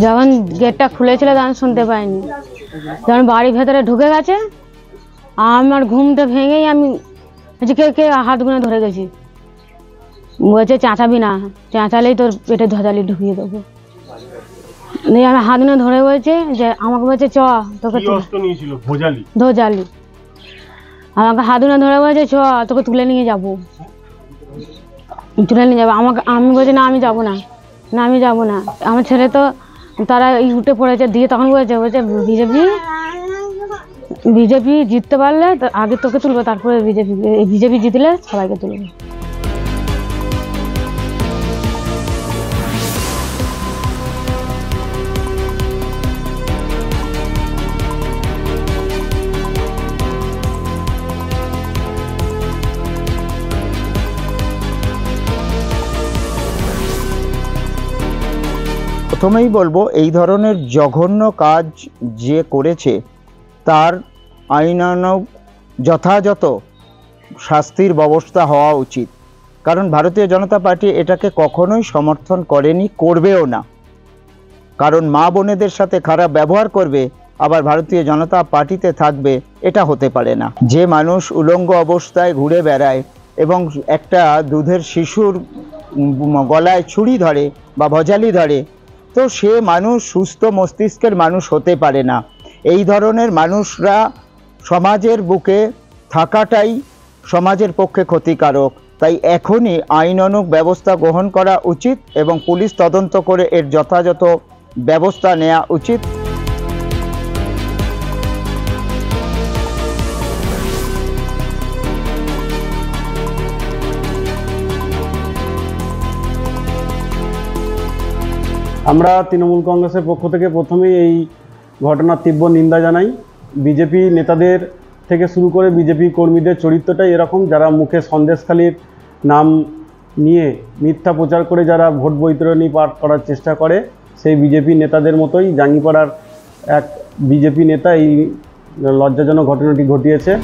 যখন গেটটা খুলেছিল তখন শুনতে পাইনি, যখন বাড়ির ভেতরে ঢুকে গেছে আমার ঘুমটা ভেঙেই আমি কে কে হাত গুনে ধরে গেছি, বলছে চেঁচাবি না, চেঁচালেই তোর পেটে ধজালি ঢুকিয়ে দেবো। দিয়ে আমি হাত গুনে ধরে বলছে যে আমাকে বলছে চ তোকে ধজালি, আমাকে হাত গুনে ধরে বলছে চ তোকে তুলে নিয়ে যাবো, আমাকে। আমি বলছি না আমি যাবো না, না আমি যাবো না। আমার ছেলে তো তারা উঠে পড়েছে, দিয়ে তখন বলছে বিজেপি জিততে পারলে আগে তোকে তুলবো, তারপরে বিজেপি জিতলে সবাইকে তুলবে। প্রথমেই বলবো এই ধরনের জঘন্য কাজ যে করেছে তার আইনানুগ যথাযথ শাস্তির ব্যবস্থা হওয়া উচিত, কারণ ভারতীয় জনতা পার্টি এটাকে কখনোই সমর্থন করেনি, করবেও না। কারণ মা বোনেদের সাথে খারাপ ব্যবহার করবে আবার ভারতীয় জনতা পার্টিতে থাকবে, এটা হতে পারে না। যে মানুষ উলঙ্গ অবস্থায় ঘুরে বেড়ায় এবং একটা দুধের শিশুর গলায় ছুরি ধরে বা ভজালি ধরে, তো সে মানুষ সুস্থ মস্তিষ্কের মানুষ হতে পারে না। এই ধরনের মানুষরা সমাজের বুকে থাকাটাই সমাজের পক্ষে ক্ষতিকারক। তাই এখনই আইনানুগ ব্যবস্থা গ্রহণ করা উচিত এবং পুলিশ তদন্ত করে এর যথাযথ ব্যবস্থা নেওয়া উচিত। আমরা তৃণমূল কংগ্রেসের পক্ষ থেকে প্রথমেই এই ঘটনার তীব্র নিন্দা জানাই। বিজেপি নেতাদের থেকে শুরু করে বিজেপি কর্মীদের চরিত্রটাই এরকম, যারা মুখে সন্দেশখালির নাম নিয়ে মিথ্যা প্রচার করে যারা ভোট বৈতরণী পাঠ করার চেষ্টা করে, সেই বিজেপি নেতাদের মতোই জাঙ্গিপাড়ার এক বিজেপি নেতা এই লজ্জাজনক ঘটনাটি ঘটিয়েছে।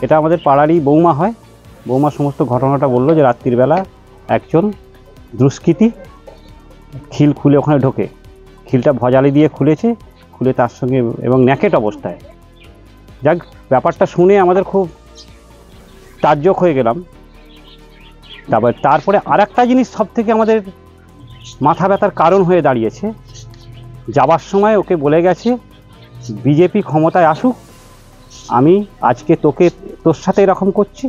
এটা আমাদের পাড়ারই বৌমা হয়। বৌমা সমস্ত ঘটনাটা বললো যে রাত্রিবেলা একজন দুষ্কৃতী খিল খুলে ওখানে ঢোকে, খিলটা ভজালি দিয়ে খুলেছে, খুলে তার সঙ্গে এবং ন্যাকেট অবস্থায়। যাক, ব্যাপারটা শুনে আমাদের খুব তাজ্জব হয়ে গেলাম। তারপরে আর একটা জিনিস সব থেকে আমাদের মাথা ব্যথার কারণ হয়ে দাঁড়িয়েছে, যাবার সময় ওকে বলে গেছে বিজেপি ক্ষমতায় আসুক, আমি আজকে তোর সাথে এরকম করছি,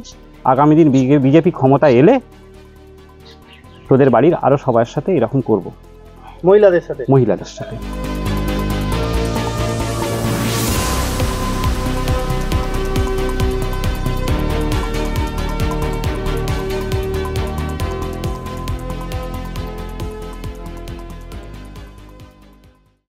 আগামী দিন বিজেপি ক্ষমতায় এলে তোদের বাড়ির আরও সবার সাথে এরকম করব, মহিলাদের সাথে।